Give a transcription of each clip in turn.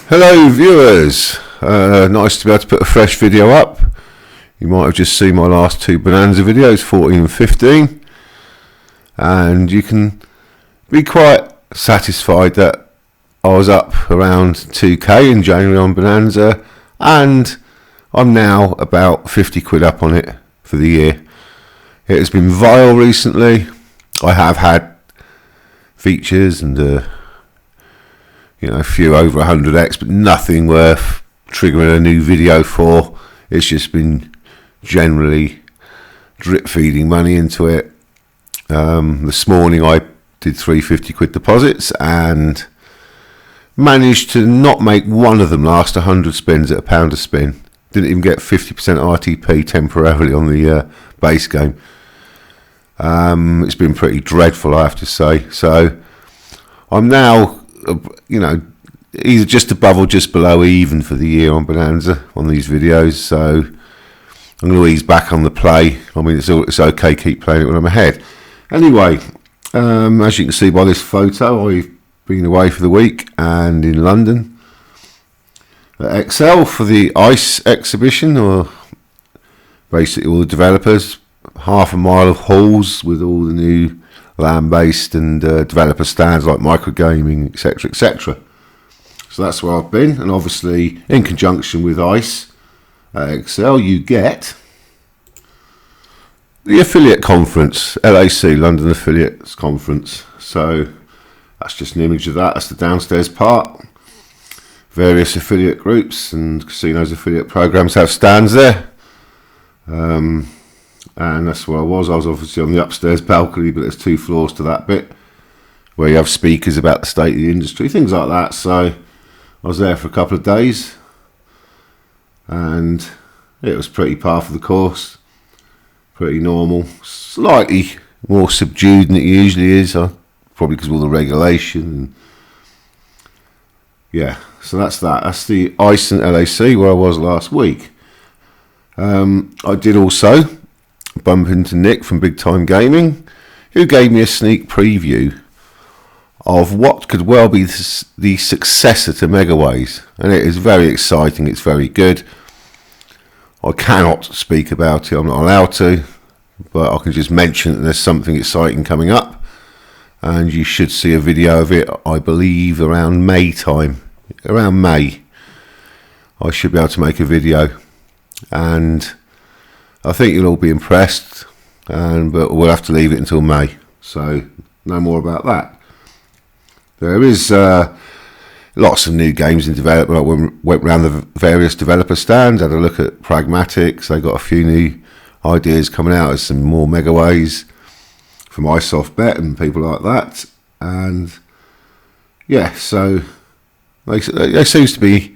Hello viewers, nice to be able to put a fresh video up. You might have just seen my last two Bonanza videos, 14 and 15, and you can be quite satisfied that I was up around 2k in January on Bonanza, and I'm now about 50 quid up on it for the year. It has been vile recently. I have had features and a few over 100x, but nothing worth triggering a new video for. It's just been generally drip feeding money into it. This morning I did 350 quid deposits and managed to not make one of them last 100 spins at £1 a spin. Didn't even get 50% RTP temporarily on the base game. It's been pretty dreadful, I have to say. So I'm now either just above or just below even for the year on Bonanza on these videos, so I'm going to ease back on the play. I mean, it's okay, keep playing it when I'm ahead. Anyway, as you can see by this photo, I've been away for the week and in London at XL for the ICE exhibition, or basically all the developers, half a mile of halls with all the new land-based and developer stands like microgaming, etc, etc. So that's where I've been, and obviously in conjunction with ICE at XL you get the affiliate conference, LAC, London Affiliates Conference. So that's just an image of that. That's the downstairs part. Various affiliate groups and casinos affiliate programs have stands there. And that's where I was. I was obviously on the upstairs balcony, but there's 2 floors to that bit where you have speakers about the state of the industry, things like that. So I was there for a couple of days and it was pretty par for the course, pretty normal, slightly more subdued than it usually is, probably because of all the regulation. And yeah, so that's that. That's the ICE and LAC where I was last week. I did also bump into Nick from Big Time Gaming, who gave me a sneak preview of what could well be the successor to Megaways, and it is very exciting. It's very good. I cannot speak about it, I'm not allowed to, but I can just mention that there's something exciting coming up, and you should see a video of it, I believe around May time. Around May I should be able to make a video, and I think you'll all be impressed, but we'll have to leave it until May, so no more about that. There is lots of new games in development. I went around the various developer stands, had a look at Pragmatics. They got a few new ideas coming out. There's some more Megaways from iSoftBet and people like that. And yeah, so there seems to be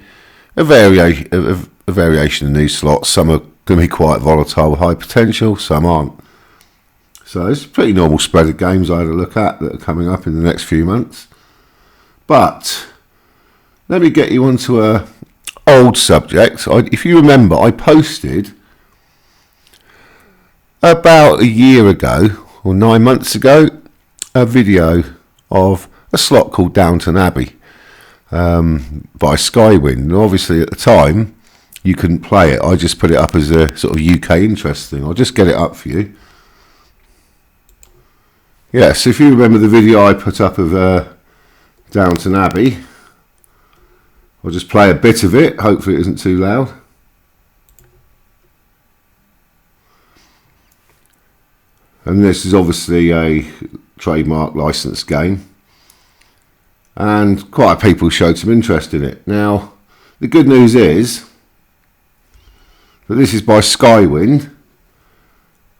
a variation in these slots. Some are going to be quite volatile with high potential, some aren't. So it's a pretty normal spread of games I had a look at that are coming up in the next few months. But let me get you onto a old subject. If you remember, I posted about a year ago or 9 months ago a video of a slot called Downton Abbey by Skywind. And obviously at the time you couldn't play it. I just put it up as a sort of UK interest thing. I'll just get it up for you. Yes, if you remember the video I put up of Downton Abbey, I'll just play a bit of it. Hopefully it isn't too loud. And this is obviously a trademark licensed game, and quite a few people showed some interest in it. Now the good news is that this is by Skywind,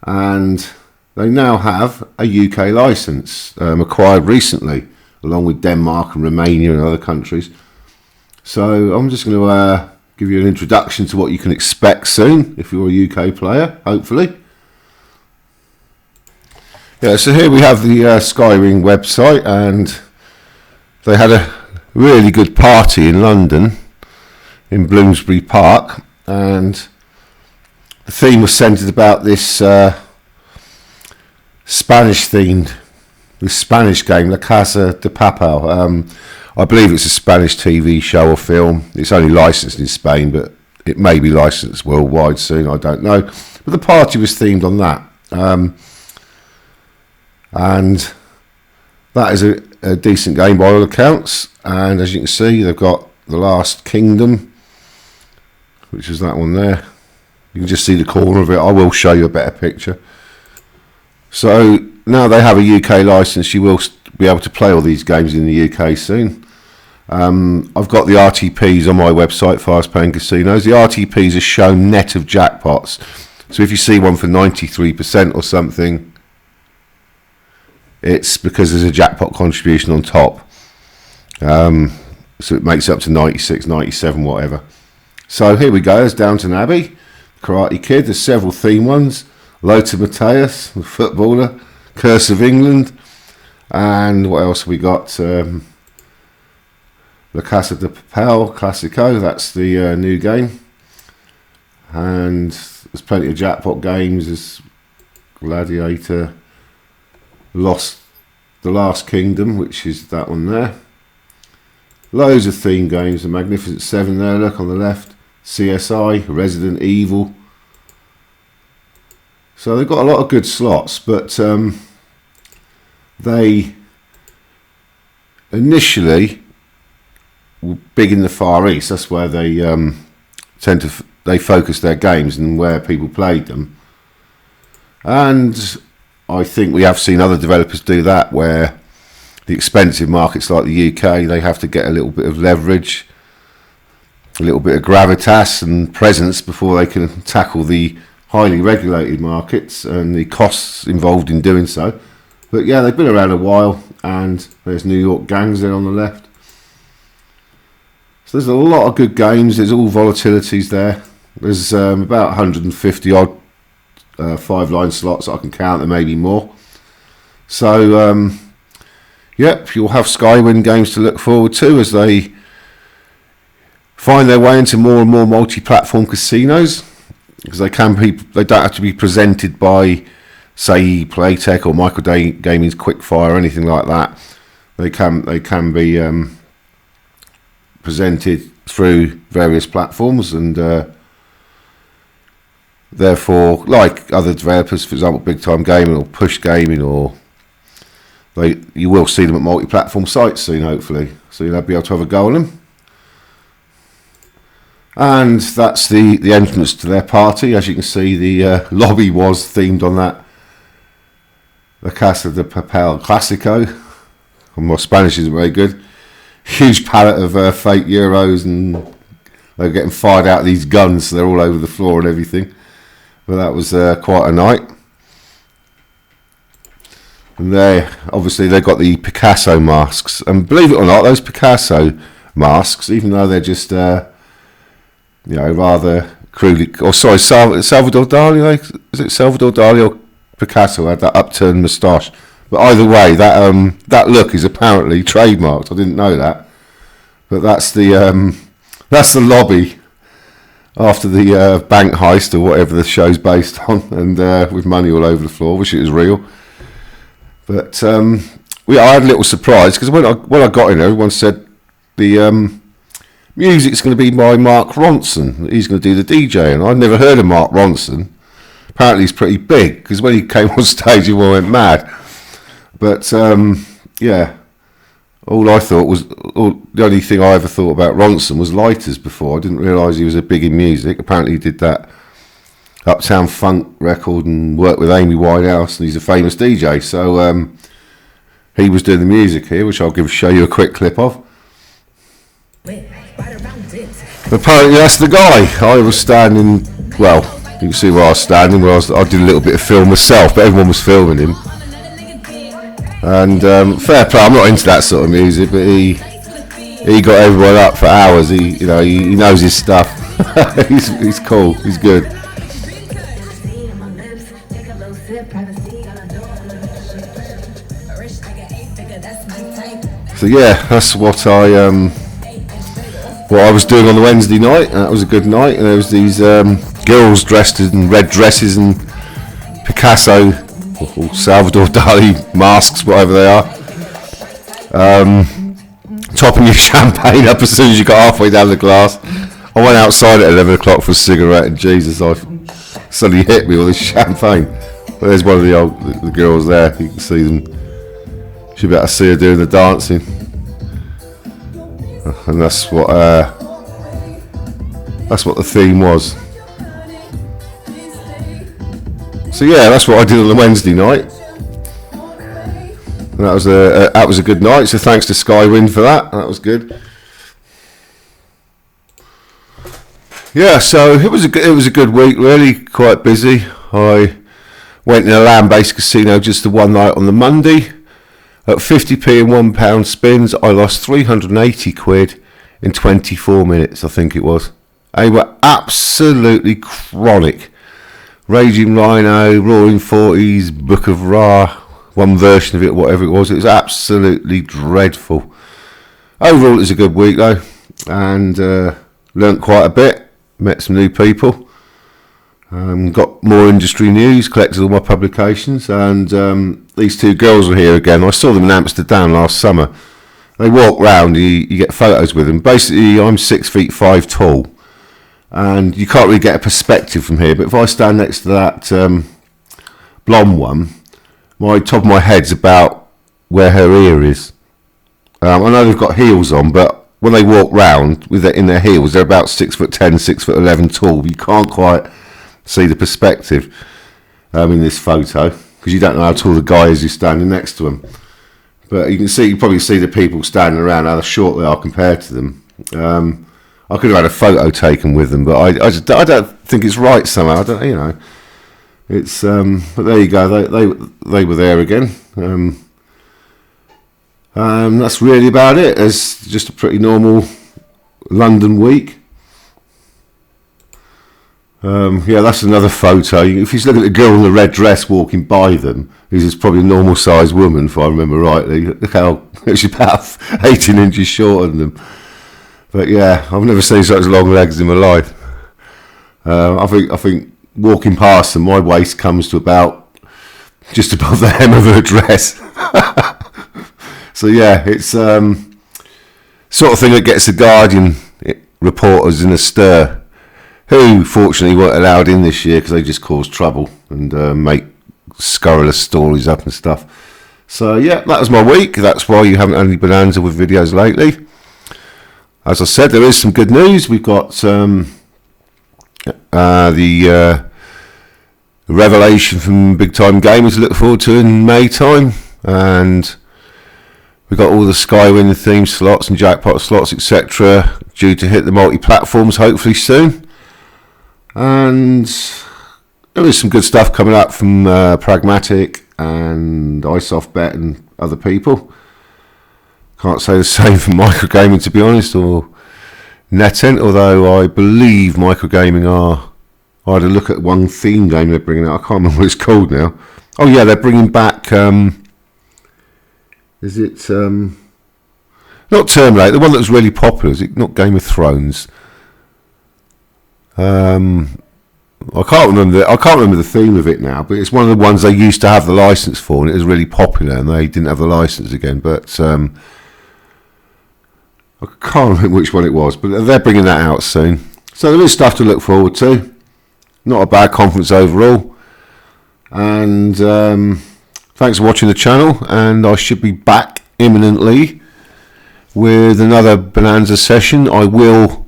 and they now have a UK license acquired recently, along with Denmark and Romania and other countries. So I'm just going to give you an introduction to what you can expect soon if you're a UK player, hopefully. Yeah, so here we have the Skywind website, and they had a really good party in London, in Bloomsbury Park, and the theme was centred about this Spanish themed, this Spanish game, La Casa de Papel. I believe it's a Spanish TV show or film. It's only licensed in Spain, but it may be licensed worldwide soon, I don't know. But the party was themed on that. And that is a decent game by all accounts. And as you can see, they've got The Last Kingdom, which is that one there. You can just see the corner of it. I will show you a better picture. So now they have a UK license, you will be able to play all these games in the UK soon. I've got the RTPs on my website, Fast Paying Casinos. The RTPs are shown net of jackpots. So if you see one for 93% or something, it's because there's a jackpot contribution on top. So it makes it up to 96, 97, whatever. So here we go, there's Downton Abbey, Karate Kid, there's several theme ones. Lothar Matthäus, the footballer, Curse of England, and what else have we got? La Casa de Papel Classico, that's the new game. And there's plenty of jackpot games. There's Gladiator, The Last Kingdom, which is that one there. Loads of theme games. The Magnificent Seven there, look on the left. CSI, Resident Evil. So they've got a lot of good slots, but they initially were big in the Far East. That's where they they focused their games and where people played them. And I think we have seen other developers do that, where the expensive markets like the UK, they have to get a little bit of leverage, a little bit of gravitas and presence before they can tackle the highly regulated markets and the costs involved in doing so. But yeah, they've been around a while, and there's New York Gangs there on the left. So there's a lot of good games. There's all volatilities there. There's about 150 odd 5-line slots. I can count, there may be more. So yep, you'll have Skywind games to look forward to as they find their way into more and more multi-platform casinos, because they don't have to be presented by, say, Playtech or Michael Gaming's Quickfire or anything like that. They can be presented through various platforms, and therefore, like other developers, for example, Big Time Gaming or Push Gaming, or you will see them at multi-platform sites soon, hopefully. So you'll be able to have a go on them. And that's the entrance to their party. As you can see, the lobby was themed on that La Casa de Papel Classico. My Spanish isn't very good. Huge pallet of fake euros, and they're getting fired out of these guns, so they're all over the floor and everything. But that was quite a night. And obviously they've got the Picasso masks, and believe it or not, those Picasso masks, even though they're just rather crudely, or sorry, Salvador Dali, is it Salvador Dali or Picasso had that upturned moustache? But either way, that look is apparently trademarked. I didn't know that, but that's the lobby after the bank heist or whatever the show's based on, and with money all over the floor, wish it was real. But I had a little surprise, because when I got in there, everyone said the music's going to be by Mark Ronson. He's going to do the DJ, and I'd never heard of Mark Ronson. Apparently he's pretty big, because when he came on stage, everyone went mad. But yeah, the only thing I ever thought about Ronson was lighters before. I didn't realise he was a big in music. Apparently he did that Uptown Funk record and worked with Amy Winehouse, and he's a famous DJ. So he was doing the music here, which I'll show you a quick clip of. Apparently that's the guy. I was standing, well, you can see where I was standing, I did a little bit of film myself, but everyone was filming him. And fair play, I'm not into that sort of music, but he got everyone up for hours. He knows his stuff. he's cool, he's good. So yeah, that's what I was doing on the Wednesday night. That was a good night, and there was these girls dressed in red dresses and Picasso or Salvador Dali masks, whatever they are. topping your champagne up as soon as you got halfway down the glass. I went outside at 11 o'clock for a cigarette, and Jesus, I suddenly hit me with this champagne. But there's one of the girls there. You can see them. Should be able to see her doing the dancing, and that's what the theme was. So yeah, that's what I did on the Wednesday night. And that was a good night. So thanks to Skywind for that. That was good. Yeah, so it was a good week. Really quite busy. I went in a land-based casino just the one night on the Monday. At 50p and £1 spins, I lost 380 quid in 24 minutes. I think it was. They were absolutely chronic. Raging Rhino, Roaring Forties, Book of Ra, one version of it, whatever it was absolutely dreadful. Overall, it was a good week though, and learnt quite a bit, met some new people, got more industry news, collected all my publications, and these two girls were here again. I saw them in Amsterdam last summer. They walk round, you get photos with them. Basically, I'm 6'5" tall. And you can't really get a perspective from here, but if I stand next to that blonde one, my top of my head's about where her ear is. I know they've got heels on, but when they walk round in their heels, they're about 6'10", 6'11" tall. You can't quite see the perspective in this photo because you don't know how tall the guy is who's standing next to them. But you probably see the people standing around, how short they are compared to them. I could have had a photo taken with them, but I don't think it's right somehow. I don't, it's but there you go. They were there again. That's really about it. It's just a pretty normal London week. Yeah, that's another photo. If you look at the girl in the red dress walking by them, who's probably a normal sized woman, if I remember rightly. Look how she's about 18 inches shorter than them. But yeah, I've never seen such long legs in my life. I think walking past them, my waist comes to about just above the hem of her dress. So yeah, it's sort of thing that gets the Guardian reporters in a stir, who fortunately weren't allowed in this year because they just cause trouble and make scurrilous stories up and stuff. So yeah, that was my week. That's why you haven't had any Bonanza with videos lately. As I said, there is some good news. We've got the revelation from Big Time Gamers to look forward to in May time, and we've got all the Skywind theme slots and jackpot slots, etc., due to hit the multi-platforms hopefully soon. And there is some good stuff coming up from Pragmatic and iSoftBet and other people. Can't say the same for microgaming, to be honest, or NetEnt, although I believe microgaming are. I had a look at one theme game they're bringing out. I can't remember what it's called now. Oh yeah, they're bringing back. Is it not Terminator? The one that was really popular. Is it not Game of Thrones? I can't remember the theme of it now, but it's one of the ones they used to have the license for, and it was really popular, and they didn't have the license again. But I can't remember which one it was, but they're bringing that out soon. So there is stuff to look forward to. Not a bad conference overall. And thanks for watching the channel, and I should be back imminently with another Bonanza session. I will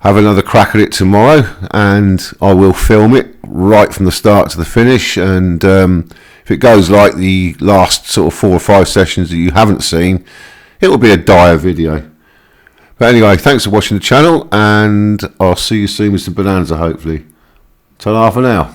have another crack at it tomorrow, and I will film it right from the start to the finish. And if it goes like the last sort of 4 or 5 sessions that you haven't seen, it will be a dire video. But anyway, thanks for watching the channel, and I'll see you soon with some Bonanza hopefully. Ta-ra for now.